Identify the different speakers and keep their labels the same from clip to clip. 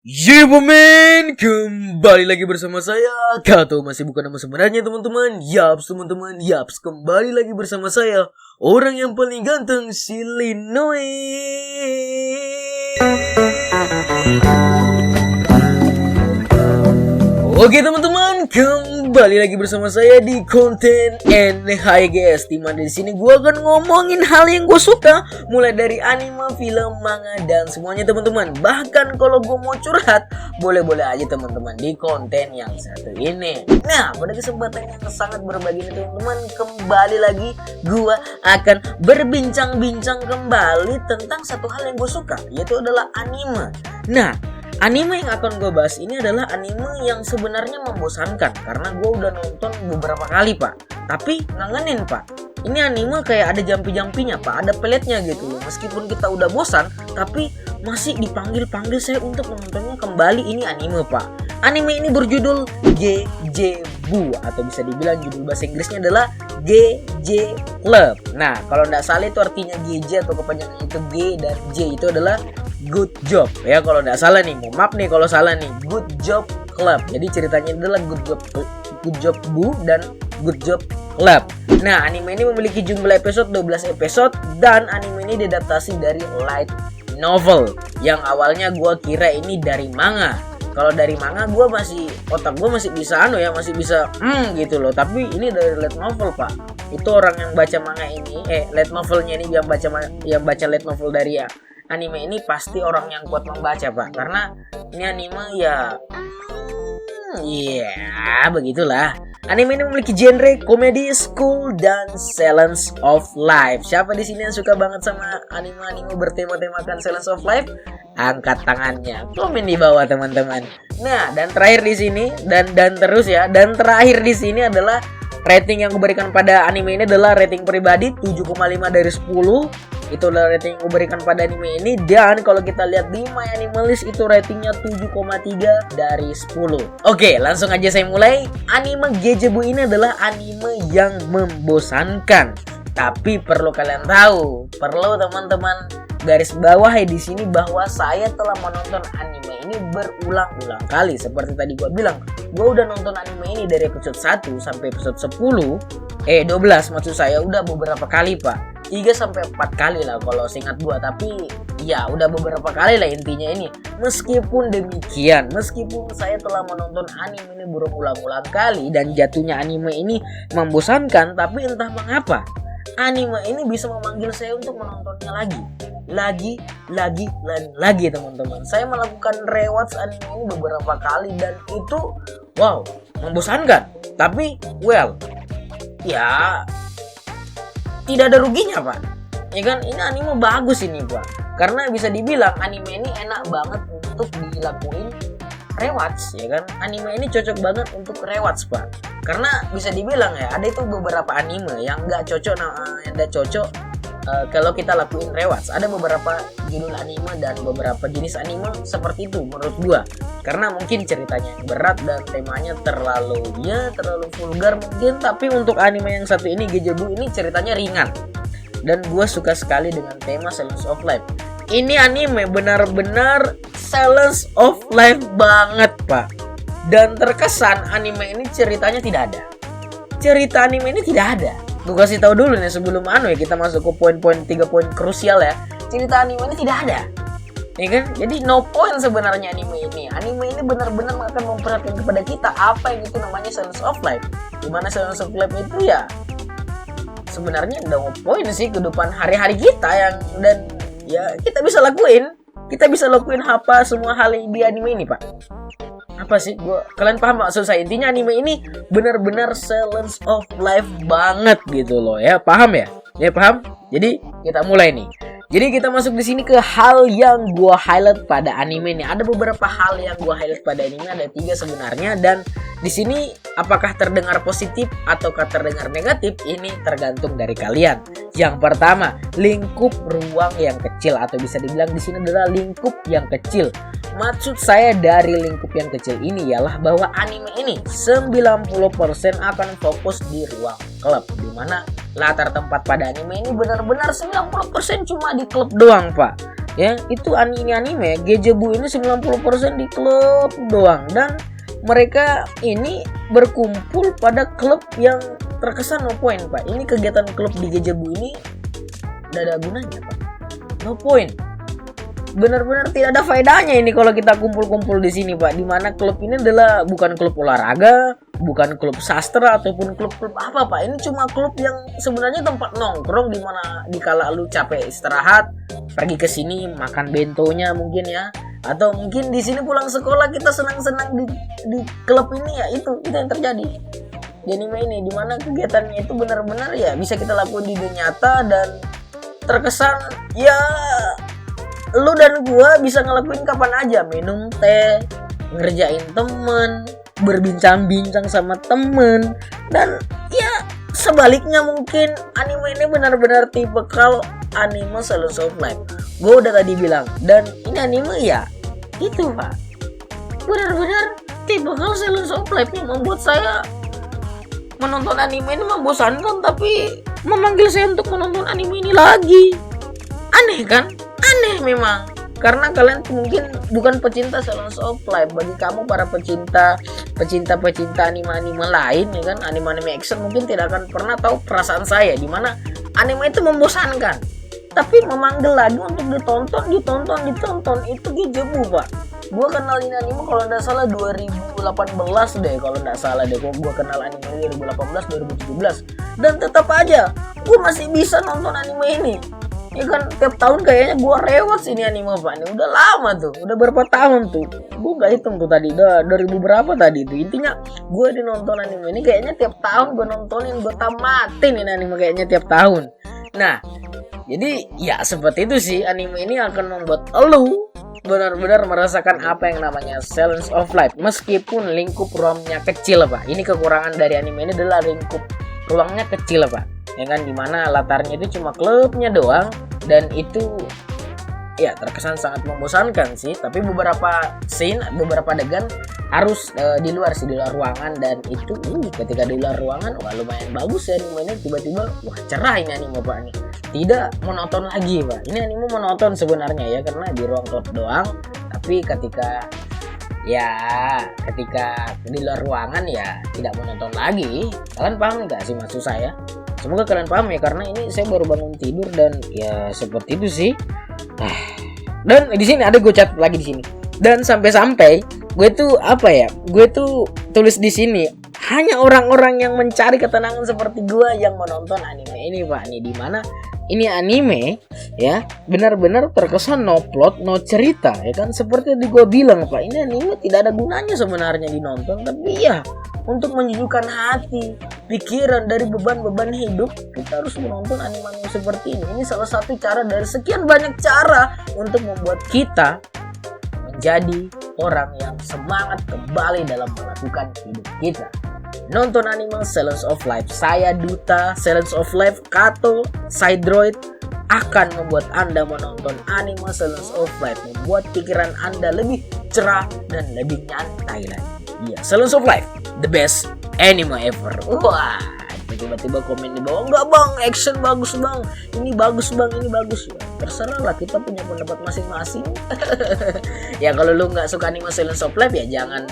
Speaker 1: Yeay pemain, kembali lagi bersama saya Kato, masih bukan nama sebenarnya teman-teman. Yaps teman-teman, yaps, kembali lagi bersama saya, orang yang paling ganteng, si Linoe. Oke teman-teman, kembali lagi bersama saya di konten NHGS, dimana di sini gue akan ngomongin hal yang gue suka, mulai dari anime, film, manga, dan semuanya teman-teman. Bahkan kalau gue mau curhat, boleh-boleh aja teman-teman di konten yang satu ini. Nah, pada kesempatan yang sangat berbagi ini teman-teman, kembali lagi gue akan berbincang-bincang kembali tentang satu hal yang gue suka, yaitu adalah anime. Nah, anime yang akan gue bahas ini adalah anime yang sebenarnya membosankan karena gue udah nonton beberapa kali pak, tapi ngangenin pak. Ini anime kayak ada jampi-jampinya pak, ada peletnya gitu loh. Meskipun kita udah bosan, tapi masih dipanggil-panggil saya untuk menontonnya kembali. Ini anime pak. Anime ini berjudul GJ-Bu, atau bisa dibilang judul bahasa Inggrisnya adalah GJ Club. Nah, kalau nggak salah itu artinya GJ atau kepanjangan itu G dan J itu adalah Good Job ya, kalau nggak salah nih. Maaf nih kalau salah nih. Good Job Club. Jadi ceritanya adalah Good Job Bu dan Good Job Club. Nah, anime ini memiliki jumlah episode 12 episode, dan anime ini diadaptasi dari light novel yang awalnya gue kira ini dari manga. Kalau dari manga gue masih, otak gue masih bisa masih bisa gitu loh. Tapi ini dari light novel pak. Itu orang yang baca manga ini, light novelnya ini, yang baca light novel dari anime ini pasti orang yang kuat membaca pak, karena ini anime ya begitulah. Anime ini memiliki genre komedi, school, dan science of life. Siapa di sini yang suka banget sama anime-anime bertema-temakan science of life? Angkat tangannya, komen di bawah teman-teman. Nah, dan terakhir di sini dan terus ya, dan terakhir di sini adalah rating yang kuberikan pada anime ini adalah rating pribadi 7,5 dari 10. Itu adalah rating yang kuberikan pada anime ini. Dan kalau kita lihat di My Animalist itu ratingnya 7,3 dari 10. Oke, langsung aja saya mulai. Anime GJ-Bu ini adalah anime yang membosankan, tapi perlu kalian tahu, perlu teman-teman garis bawahi di sini bahwa saya telah menonton anime ini berulang-ulang kali. Seperti tadi gue bilang, gue udah nonton anime ini dari episode 1 sampai episode 12 maksud saya, udah beberapa kali pak, 3-4 kali lah kalau seingat gue. Tapi ya udah beberapa kali lah intinya ini. Meskipun demikian, meskipun saya telah menonton anime ini berulang-ulang kali dan jatuhnya anime ini membosankan, tapi entah mengapa anime ini bisa memanggil saya untuk menontonnya lagi teman-teman. Saya melakukan rewatch anime ini beberapa kali dan itu wow, membosankan. Tapi ya tidak ada ruginya pak, ya kan. Ini anime bagus ini pak, karena bisa dibilang anime ini enak banget untuk dilakuin rewatch, ya kan. Anime ini cocok banget untuk rewatch pak, karena bisa dibilang ya, ada itu beberapa anime yang nggak cocok kalau kita lakuin rewatch. Ada beberapa judul anime dan beberapa jenis anime seperti itu menurut gua, karena mungkin ceritanya berat dan temanya terlalu vulgar mungkin. Tapi untuk anime yang satu ini, GJ-Bu ini, ceritanya ringan dan gua suka sekali dengan tema science of life. Ini anime benar-benar science of life banget pak, dan terkesan anime ini ceritanya tidak ada. Cerita anime ini tidak ada. Gue kasih tahu dulu nih sebelum kita masuk ke poin-poin 3 poin krusial ya. Cerita anime ini tidak ada, ya kan. Jadi no point sebenarnya anime ini. Anime ini benar-benar akan memperhatikan kepada kita apa yang itu namanya science of life. Dimana science of life itu ya sebenarnya no point sih kehidupan hari-hari kita yang, dan ya kita bisa lakuin apa semua hal di anime ini pak. Apa sih kalian paham maksud saya? Intinya anime ini benar-benar science of life banget gitu loh ya. Paham ya? Ya paham? Jadi kita mulai nih. Jadi kita masuk di sini ke hal yang gua highlight pada anime ini. Ada beberapa hal yang gua highlight pada anime, ada 3 sebenarnya, dan di sini apakah terdengar positif ataukah terdengar negatif ini tergantung dari kalian. Yang pertama, lingkup ruang yang kecil, atau bisa dibilang di sini adalah lingkup yang kecil. Maksud saya dari lingkup yang kecil ini ialah bahwa anime ini 90% akan fokus di ruang klub, dimana latar tempat pada anime ini benar-benar 90% cuma di klub doang pak. Ya, itu ini anime Gejebu ini 90% di klub doang, dan mereka ini berkumpul pada klub yang terkesan no point, Pak. Ini kegiatan klub di Gejebu ini tidak ada gunanya, Pak. No point. Benar-benar tidak ada faedahnya ini kalau kita kumpul-kumpul di sini, Pak. Dimana klub ini adalah bukan klub olahraga, bukan klub sastra ataupun klub-klub apa, Pak. Ini cuma klub yang sebenarnya tempat nongkrong, dimana dikala lu capek istirahat, pergi ke sini makan bentonya mungkin ya, atau mungkin di sini pulang sekolah kita senang-senang di klub ini ya, itu yang terjadi di anime ini, dimana kegiatannya itu benar-benar ya bisa kita lakukan di dunia nyata, dan terkesan ya lu dan gua bisa ngelakuin kapan aja, minum teh, ngerjain temen, berbincang-bincang sama temen, dan ya sebaliknya mungkin anime ini benar-benar tipe kalau anime Slice of Life. Gue udah tadi bilang, dan ini anime ya itu, Pak, benar-benar tipe kalau Slice of Life yang membuat saya menonton anime ini membosankan, tapi memanggil saya untuk menonton anime ini lagi. Aneh kan? Aneh memang. Karena kalian mungkin bukan pecinta Slice of Life. Bagi kamu para pecinta anime-anime lain ya kan, anime-anime action, mungkin tidak akan pernah tahu perasaan saya, dimana anime itu membosankan, tapi memanggil lagi untuk ditonton itu Gejebu, Pak. Gua kenal ini anime kalau nggak salah 2018 deh, kalau nggak salah deh. Gua kenal anime ini 2018 2017, dan tetap aja gua masih bisa nonton anime ini. Ya kan, tiap tahun kayaknya gue rewatch ini anime, Pak. Ini udah lama tuh, udah berapa tahun tuh, gue gak hitung tuh tadi, udah 2000 berapa tadi tuh. Intinya gue nonton anime ini kayaknya tiap tahun gue nontonin, gue tamatin ini anime kayaknya tiap tahun. Nah, jadi ya seperti itu sih, anime ini akan membuat lu benar-benar merasakan apa yang namanya Slice of Life, meskipun lingkup ruangnya kecil, Pak. Ini kekurangan dari anime ini adalah lingkup ruangnya kecil, Pak. Ya kan, dimana latarnya itu cuma klubnya doang, dan itu ya terkesan sangat membosankan sih. Tapi beberapa scene, beberapa adegan harus di luar ruangan, dan itu ketika di luar ruangan wah lumayan bagus ya animenya. Tiba-tiba wah cerah ini anime, Pak, nih tidak monoton lagi, Pak. Ini anime monoton sebenarnya ya, karena di ruang klub doang, tapi ketika di luar ruangan ya tidak menonton lagi. Kalian paham nggak sih maksud saya? Semoga kalian paham ya, karena ini saya baru bangun tidur dan ya seperti itu sih. Dan di sini ada gue catat lagi di sini. Dan sampai-sampai gue tuh apa ya? Gue tuh tulis di sini hanya orang-orang yang mencari ketenangan seperti gue yang menonton anime ini, Pak. Ini di mana ini anime ya benar-benar terkesan no plot, no cerita ya kan, seperti yang gue bilang, Pak. Ini anime tidak ada gunanya sebenarnya dinonton, tapi ya untuk menyejukkan hati, pikiran dari beban-beban hidup, kita harus menonton anime seperti ini. Ini salah satu cara dari sekian banyak cara untuk membuat kita menjadi orang yang semangat kembali dalam melakukan hidup kita. Nonton anime Slice of Life. Saya Duta Slice of Life, Kato Sidroid akan membuat Anda menonton anime Slice of Life, membuat pikiran Anda lebih cerah dan lebih nyantai lagi. Iya, Slice of Life, the best anime ever. Wah, tiba-tiba komen di bawah, enggak bang, action bagus bang, ini bagus bang, ini bagus. Ya, terserah lah, kita punya pendapat masing-masing. Ya kalau lu nggak suka anime Slice of Life ya jangan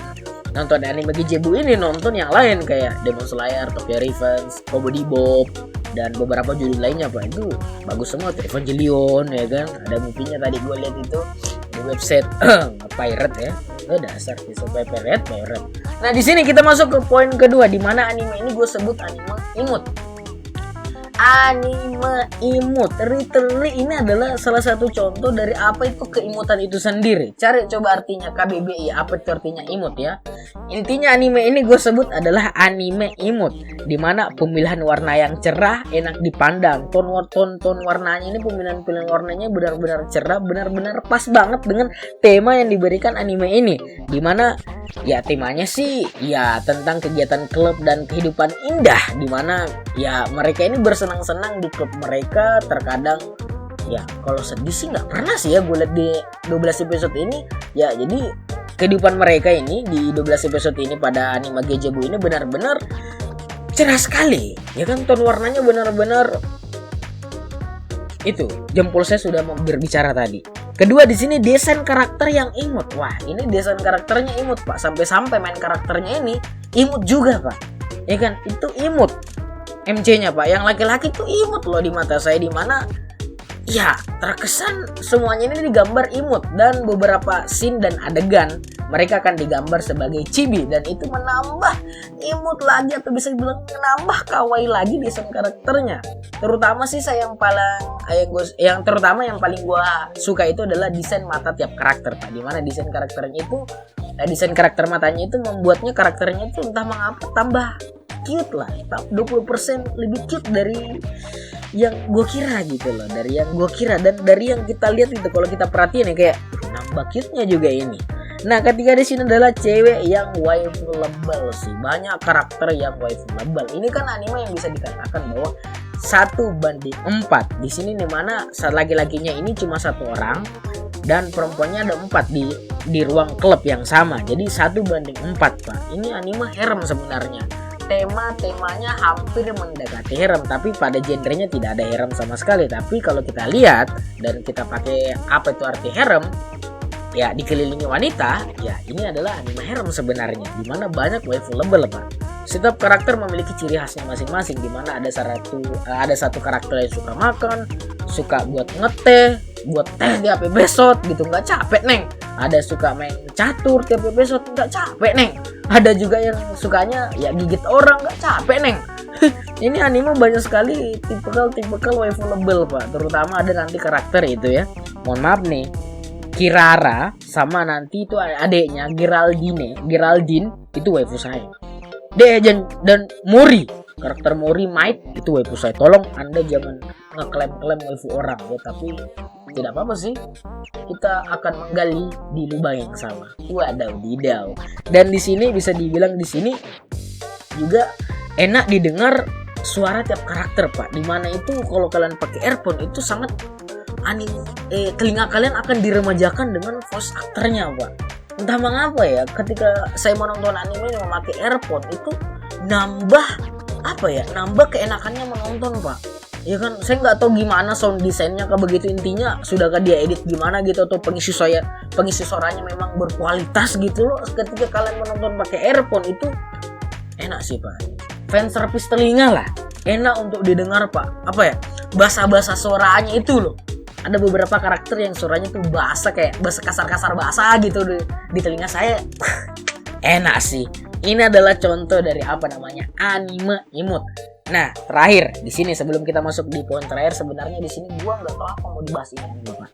Speaker 1: nonton anime Gejebu ini, nonton yang lain kayak Demon Slayer, Tokyo Revengers, Cowboy Bebop, dan beberapa judul lainnya, Pak. Itu bagus semua tuh, Evangelion ya kan, ada movie-nya tadi gue lihat itu di website pirate ya. Dasar bisa pirate. Nah, di sini kita masuk ke poin kedua, di mana anime ini gue sebut anime imut. Anime imut, literally ini adalah salah satu contoh dari apa itu keimutan itu sendiri. Cari coba artinya KBBI, apa itu artinya imut ya. Intinya anime ini gue sebut adalah anime imut, dimana pemilihan warna yang cerah, enak dipandang. Ton warnanya ini, pemilihan warnanya benar-benar cerah, benar-benar pas banget dengan tema yang diberikan anime ini. Dimana ya temanya sih ya tentang kegiatan klub dan kehidupan indah, dimana ya mereka ini bersenang-senang di klub mereka. Terkadang ya kalau sedih sih nggak pernah sih ya gue lihat di 12 episode ini ya. Jadi kehidupan mereka ini di 12 episode ini pada anime Gejebu ini benar-benar cerah sekali ya kan. Ton warnanya benar-benar itu, jempol saya sudah berbicara tadi. Kedua di sini desain karakter yang imut. Wah, ini desain karakternya imut, Pak. Sampai-sampai main karakternya ini imut juga, Pak. Ya kan? Itu imut. MC-nya, Pak. Yang laki-laki tuh imut loh di mata saya, di mana ya terkesan semuanya ini digambar imut, dan beberapa scene dan adegan mereka akan digambar sebagai chibi, dan itu menambah imut lagi, atau bisa dibilang menambah kawaii lagi desain karakternya. Terutama sih saya yang paling gua suka itu adalah desain mata tiap karakter, Pak. Dimana desain karakternya itu desain karakter matanya itu membuatnya karakternya itu entah mengapa tambah cute lah, 20% lebih cute dari yang gue kira gitu loh, dari yang gue kira dan dari yang kita lihat itu. Kalau kita perhatiin ya, kayak nambah cute-nya juga ini. Nah, ketiga di sini adalah cewek yang waifu-able sih. Banyak karakter yang waifu-able. Ini kan anime yang bisa dikatakan bahwa 1:4. Di sini dimana laki-lakinya ini cuma 1 orang dan perempuannya ada 4 di ruang klub yang sama. Jadi 1:4, Pak. Ini anime harem sebenarnya. Temanya hampir mendekati harem, tapi pada genrenya tidak ada harem sama sekali. Tapi kalau kita lihat dan kita pakai apa itu arti harem, ya dikelilingi wanita, ya ini adalah anime harem sebenarnya, dimana banyak waifu-able, Pak. Setiap karakter memiliki ciri khasnya masing-masing, dimana ada satu karakter yang suka makan, suka buat ngeteh, buat teh di HP besot gitu, nggak capek neng. Ada suka main catur di HP besot, nggak capek neng. Ada juga yang sukanya ya gigit orang, nggak capek neng. Ini anime banyak sekali tipikal waifu-able, Pak. Terutama ada nanti karakter itu ya, mohon maaf nih, Kirara sama nanti itu adeknya Geraldine itu waifu saya. Dan Mori, karakter Mori Might itu waifu saya. Tolong Anda jangan ngeklaim waifu orang ya, tapi tidak apa-apa sih. Kita akan menggali di lubang yang sama. Wadaw. Dan di sini bisa dibilang di sini juga enak didengar suara tiap karakter, Pak. Dimana itu kalau kalian pakai earphone itu sangat telinga kalian akan diremajakan dengan voice aktornya, Pak. Entah mengapa ya, ketika saya menonton anime ini memakai earphone itu nambah keenakannya menonton, Pak. Ya kan, saya nggak tahu gimana sound desainnya begitu, intinya sudahkah dia edit gimana gitu, atau pengisi suaranya memang berkualitas gitu loh. Ketika kalian menonton pakai earphone itu enak sih, Pak. Fan service telinga lah, enak untuk didengar, Pak. Bahasa suaranya itu loh. Ada beberapa karakter yang suaranya tuh kayak bahasa kasar-kasar bahasa gitu di telinga saya. Enak sih. Ini adalah contoh dari anime imut. Nah, terakhir di sini sebelum kita masuk di poin terakhir, sebenarnya di sini gua nggak tahu apa mau dibahas ini, Pak.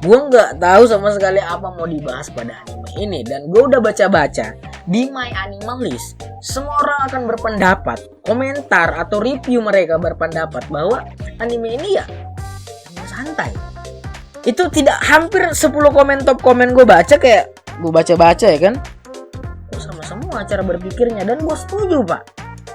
Speaker 1: Gua nggak tahu sama sekali apa mau dibahas pada anime ini, dan gua udah baca-baca di My Anime List. Semua orang akan berpendapat, komentar atau review mereka berpendapat bahwa anime ini ya santai. Itu tidak, hampir 10 top komen gue baca, kayak gue baca ya kan, sama semua cara berpikirnya, dan gue setuju, Pak.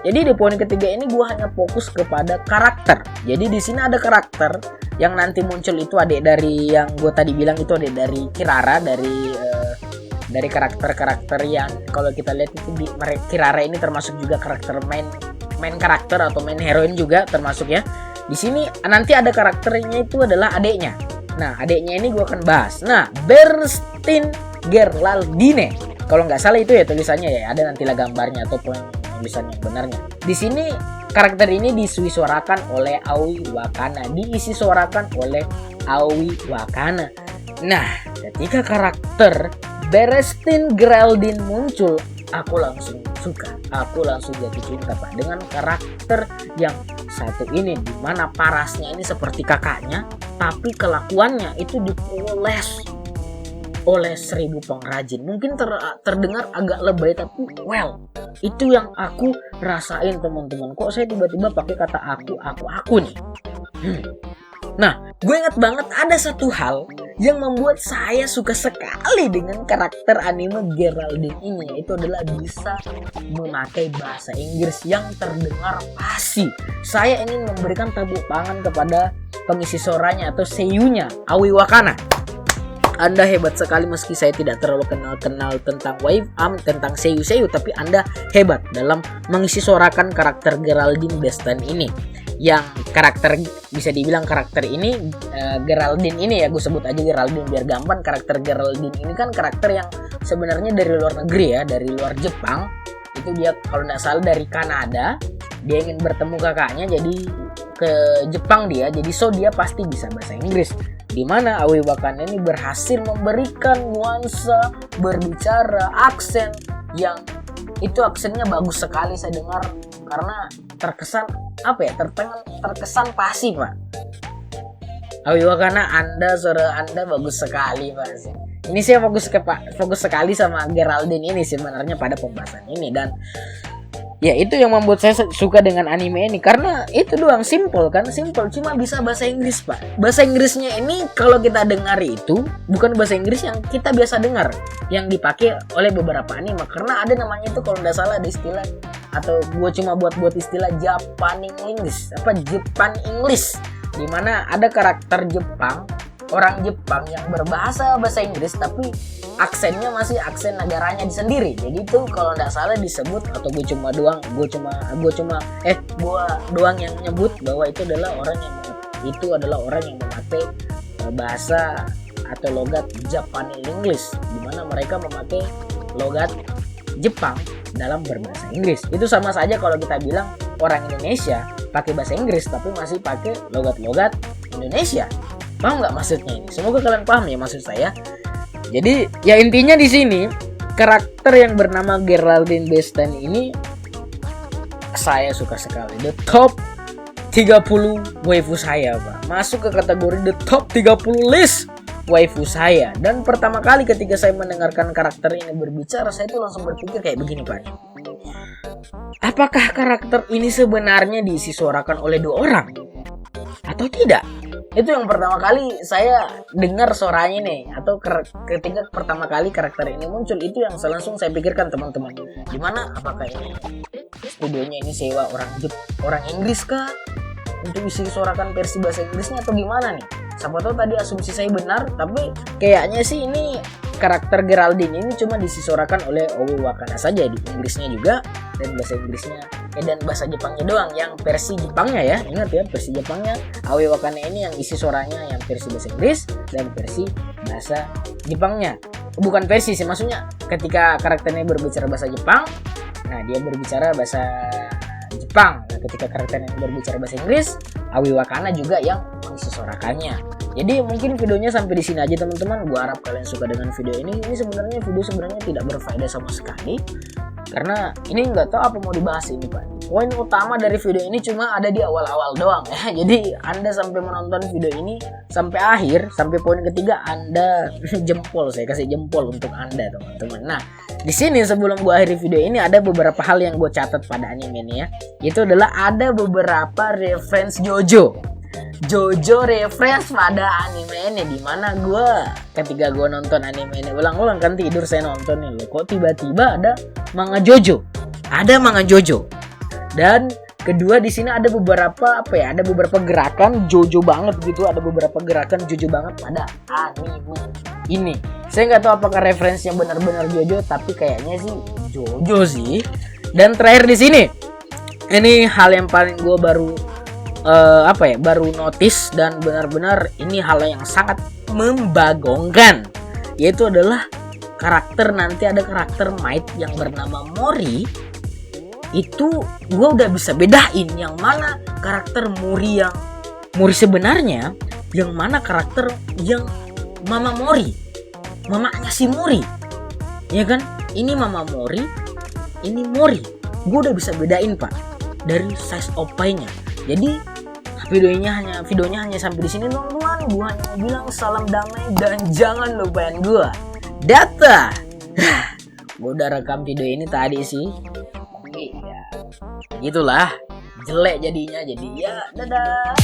Speaker 1: Jadi di poin ketiga ini gue hanya fokus kepada karakter. Jadi di sini ada karakter yang nanti muncul itu adik dari yang gue tadi bilang, itu adik dari Kirara, dari karakter-karakter yang kalau kita lihat itu Kirara ini termasuk juga karakter main karakter atau main heroin juga termasuk ya. Di sini nanti ada karakternya itu adalah adeknya. Nah, adeknya ini gue akan bahas. Nah, Berstin Geraldine. Kalau nggak salah itu ya tulisannya ya. Ada nantilah gambarnya atau tulisan yang benarnya. Di sini karakter ini disuarakan oleh Aoi Wakana. Diisi suarakan oleh Aoi Wakana. Nah, ketika karakter Berstin Geraldine muncul, aku langsung suka. Aku langsung jatuh cinta, Pak, dengan karakter yang satu ini, dimana parasnya ini seperti kakaknya, tapi kelakuannya itu dipoles oleh 1000 pengrajin. Mungkin terdengar agak lebay, tapi itu yang aku rasain, teman-teman. Kok saya tiba-tiba pakai kata aku nih. Nah, gue ingat banget ada satu hal yang membuat saya suka sekali dengan karakter anime Geraldine ini, yaitu adalah bisa memakai bahasa Inggris yang terdengar fasih. Saya ingin memberikan tepuk tangan kepada pengisi suaranya atau seiyunya, Aoi Wakana. Anda hebat sekali, meski saya tidak terlalu kenal tentang seiyu, tapi Anda hebat dalam mengisi suarakan karakter Geraldine Bestan ini. yang karakter, bisa dibilang karakter ini Geraldine ini ya, gue sebut aja Geraldine biar gampang. Karakter Geraldine ini kan karakter yang sebenarnya dari luar negeri ya, dari luar Jepang. Itu dia kalau nggak salah dari Kanada. Dia ingin bertemu kakaknya, jadi ke Jepang dia, jadi dia pasti bisa bahasa Inggris. Dimana Aoi Wakana ini berhasil memberikan nuansa berbicara, aksen yang itu aksennya bagus sekali saya dengar, karena terkesan terkesan pasti Pak. Aoi Wakana, suara Anda bagus sekali Pak. Ini saya fokus sekali sama Geraldine ini sebenarnya pada pembahasan ini, dan ya itu yang membuat saya suka dengan anime ini, karena itu doang, simple, cuma bisa bahasa Inggris Pak. Bahasa Inggrisnya ini kalau kita dengar itu bukan bahasa Inggris yang kita biasa dengar, yang dipakai oleh beberapa anime, karena ada namanya itu kalau nggak salah ada istilah, atau gue cuma buat istilah Japan English, dimana ada karakter Jepang, orang Jepang yang bahasa Inggris tapi aksennya masih aksen negaranya sendiri. Jadi itu kalau nggak salah disebut, atau gue doang yang nyebut bahwa itu adalah orang yang memakai bahasa atau logat Japan English, di mana mereka memakai logat Jepang dalam berbahasa Inggris. Itu sama saja kalau kita bilang orang Indonesia pakai bahasa Inggris tapi masih pakai logat-logat Indonesia. Paham nggak maksudnya ini? Semoga kalian paham ya maksud saya. Jadi ya intinya di sini karakter yang bernama Geraldine Besten ini saya suka sekali. The top 30 waifu saya Pak. Masuk ke kategori the top 30 list waifu saya. Dan pertama kali ketika saya mendengarkan karakter ini berbicara, saya tuh langsung berpikir kayak begini Pak. Apakah karakter ini sebenarnya diisi suarakan oleh dua orang atau tidak? Itu yang pertama kali saya dengar suaranya nih, atau ketika pertama kali karakter ini muncul, itu yang langsung saya pikirkan teman-teman. Gimana, apakah ini studionya ini sewa orang Inggris kah untuk isi suarakan versi bahasa Inggrisnya atau gimana nih? Siapa tahu tadi asumsi saya benar, tapi kayaknya sih ini karakter Geraldine ini cuma disisuarakan oleh Aoi Wakana saja, di Inggrisnya juga, dan bahasa Inggrisnya dan bahasa Jepangnya doang, yang versi Jepangnya ya, ingat ya, versi Jepangnya Aoi Wakana ini yang isi suaranya yang versi bahasa Inggris dan versi bahasa Jepangnya. Bukan versi sih, maksudnya ketika karakternya berbicara bahasa Jepang, nah dia berbicara bahasa Jepang. Nah ketika karakternya berbicara bahasa Inggris, Aoi Wakana juga yang mengisuarakannya. Jadi mungkin videonya sampai di sini aja teman-teman. Gua harap kalian suka dengan video ini. Ini sebenarnya tidak berfaedah sama sekali, karena ini nggak tahu apa mau dibahas ini Pak. Poin utama dari video ini cuma ada di awal-awal doang ya. Jadi Anda sampai menonton video ini sampai akhir, sampai poin ketiga, Anda jempol, saya kasih jempol untuk Anda teman-teman. Nah di sini sebelum gua akhiri video ini ada beberapa hal yang gue catat pada anime ini ya. Itu adalah ada beberapa reference Jojo reference pada anime ini, dimana ketika gue nonton anime ini ulang-ulang kan tidur saya nonton nih loh, kok tiba-tiba ada manga Jojo, dan kedua di sini ada beberapa gerakan Jojo banget gitu, pada anime ini. Saya nggak tahu apakah referensinya benar-benar Jojo, tapi kayaknya sih Jojo sih. Dan terakhir di sini, ini hal yang paling gue baru notice, dan benar-benar ini hal yang sangat membagongkan, yaitu adalah ada karakter Might yang bernama Mori. Itu gue udah bisa bedain yang mana karakter Mori sebenarnya, yang mana karakter yang Mama Mori, mamanya si Mori, ya kan? Ini Mama Mori, ini Mori. Gue udah bisa bedain Pak dari size opainya. Jadi videonya hanya sampai di sini teman-teman. Gue hanya mau bilang salam damai dan jangan lupain gue data. Gue udah rekam video ini tadi sih, tapi ya gitulah, jelek jadinya. Jadi ya dadah.